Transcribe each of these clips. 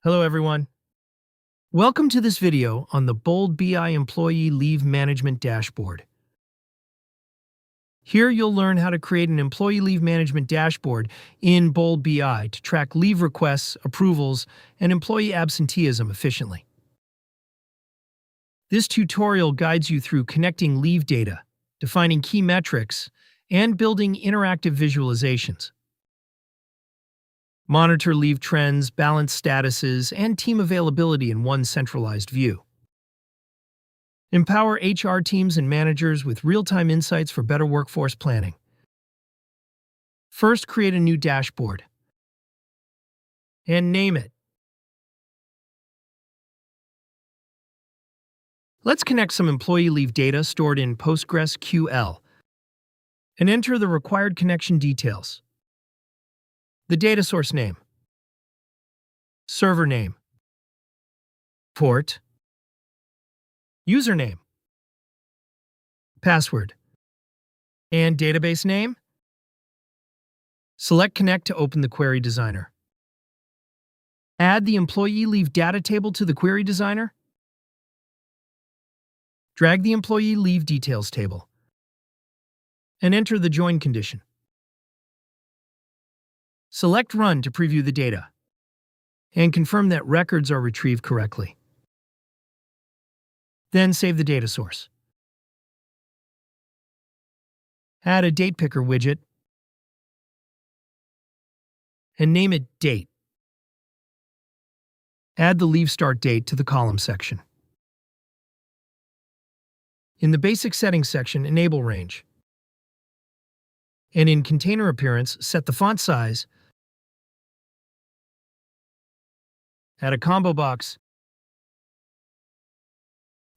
Hello everyone. Welcome to this video on the Bold BI Employee Leave Management Dashboard. Here you'll learn how to create an employee leave management dashboard in Bold BI to track leave requests, approvals, and employee absenteeism efficiently. This tutorial guides you through connecting leave data, defining key metrics, and building interactive visualizations. Monitor leave trends, balance statuses, and team availability in one centralized view. Empower HR teams and managers with real-time insights for better workforce planning. First, create a new dashboard and name it. Let's connect some employee leave data stored in PostgreSQL and enter the required connection details. The data source name, server name, port, username, password, and database name. Select Connect to open the Query Designer. Add the employee leave data table to the Query Designer. Drag the employee leave details table and enter the join condition. Select Run to preview the data and confirm that records are retrieved correctly. Then save the data source. Add a Date Picker widget and name it Date. Add the leave start date to the column section. In the Basic Settings section, enable Range. And in Container Appearance, set the font size. Add a combo box.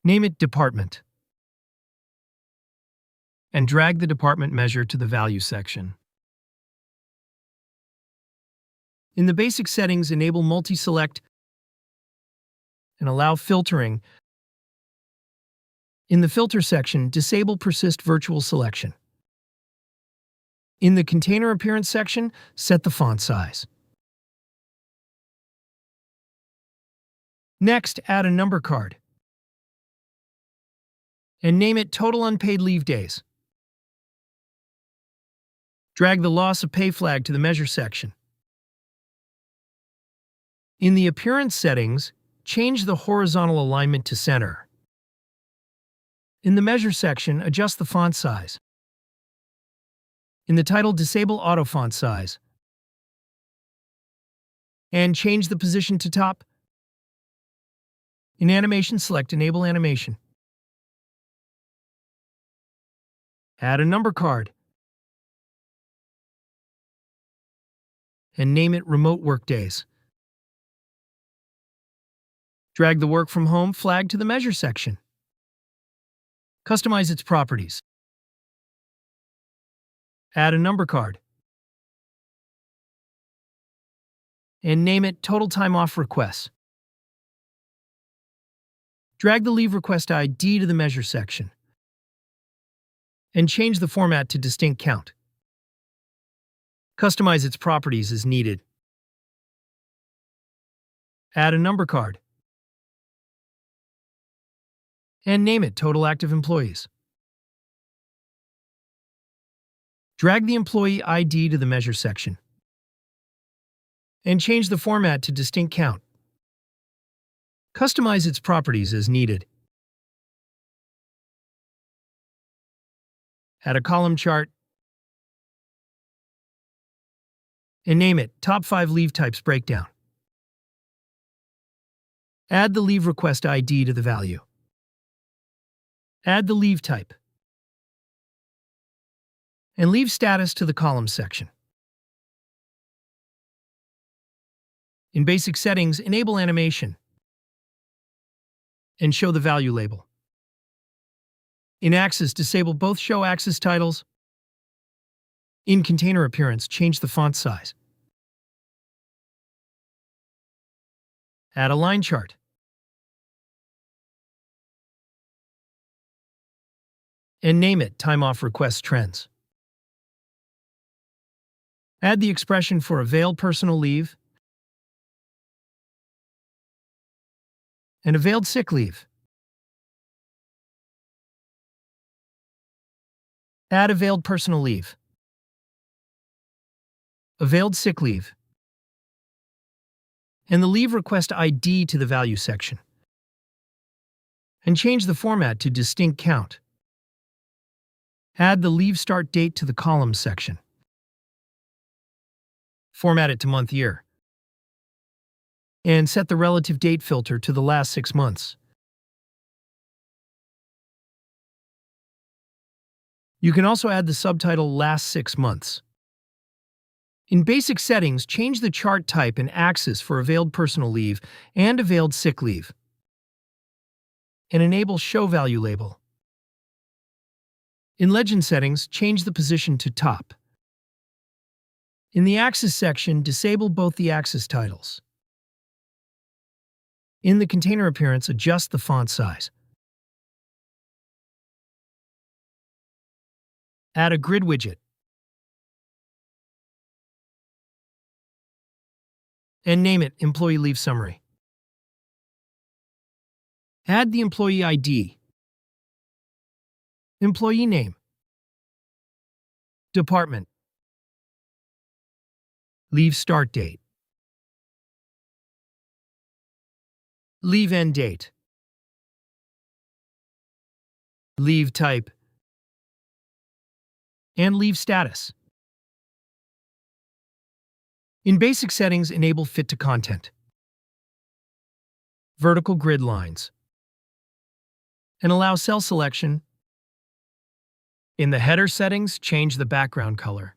Name it Department. And drag the department measure to the Value section. In the Basic Settings, enable Multi-Select and allow filtering. In the Filter section, disable Persist Virtual Selection. In the Container Appearance section, set the font size. Next, add a number card and name it Total Unpaid Leave Days. Drag the Loss of Pay flag to the Measure section. In the Appearance settings, change the horizontal alignment to center. In the Measure section, adjust the font size. In the title, disable Auto Font Size and change the position to top. In Animation, select Enable Animation. Add a number card and name it Remote Work Days. Drag the Work from Home flag to the Measure section. Customize its properties. Add a number card and name it Total Time Off Requests. Drag the Leave Request ID to the Measure section and change the format to Distinct Count. Customize its properties as needed. Add a number card and name it Total Active Employees. Drag the employee ID to the Measure section and change the format to Distinct Count. Customize its properties as needed. Add a column chart and name it Top 5 Leave Types Breakdown. Add the Leave Request ID to the value. Add the leave type and leave status to the columns section. In Basic Settings, enable Animation and show the value label. In Axis, disable both Show Axis titles. In Container Appearance, change the font size. Add a line chart. And name it Time Off Request Trends. Add the expression for availed personal leave and availed sick leave. Add availed personal leave, availed sick leave, and the leave request ID to the value section. And change the format to distinct count. Add the leave start date to the columns section. Format it to month year. And set the relative date filter to the last 6 months. You can also add the subtitle last 6 months. In basic settings, change the chart type and axis for availed personal leave and availed sick leave. And enable Show Value label. In legend settings, change the position to top. In the axis section, disable both the axis titles. In the container appearance, adjust the font size. Add a grid widget. And name it Employee Leave Summary. Add the employee ID, employee name, department, leave start date, leave end date, leave type, and leave status. In basic settings, enable Fit to Content, vertical grid lines, and allow cell selection. In the header settings, change the background color.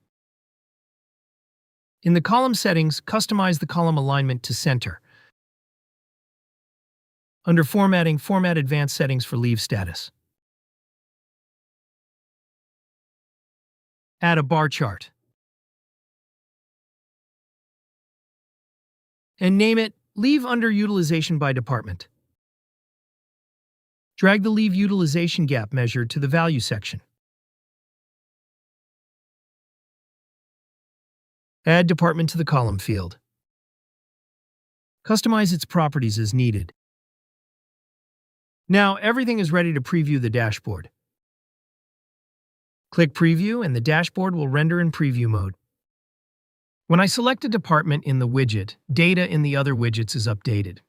In the column settings, customize the column alignment to center. Under Formatting, format advanced settings for leave status. Add a bar chart. And name it Leave Underutilization by Department. Drag the leave utilization gap measure to the value section. Add department to the column field. Customize its properties as needed. Now everything is ready to preview the dashboard. Click Preview and the dashboard will render in preview mode. When I select a department in the widget, data in the other widgets is updated.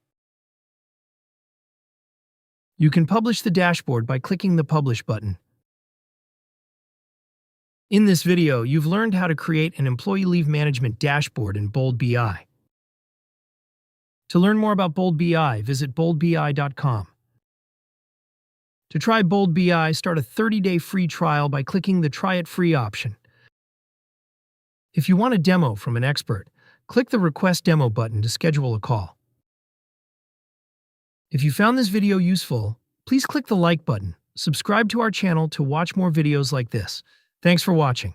You can publish the dashboard by clicking the Publish button. In this video, you've learned how to create an employee leave management dashboard in Bold BI. To learn more about Bold BI, visit boldbi.com. To try Bold BI, start a 30-day free trial by clicking the Try It Free option. If you want a demo from an expert, click the Request Demo button to schedule a call. If you found this video useful, please click the like button, subscribe to our channel to watch more videos like this. Thanks for watching.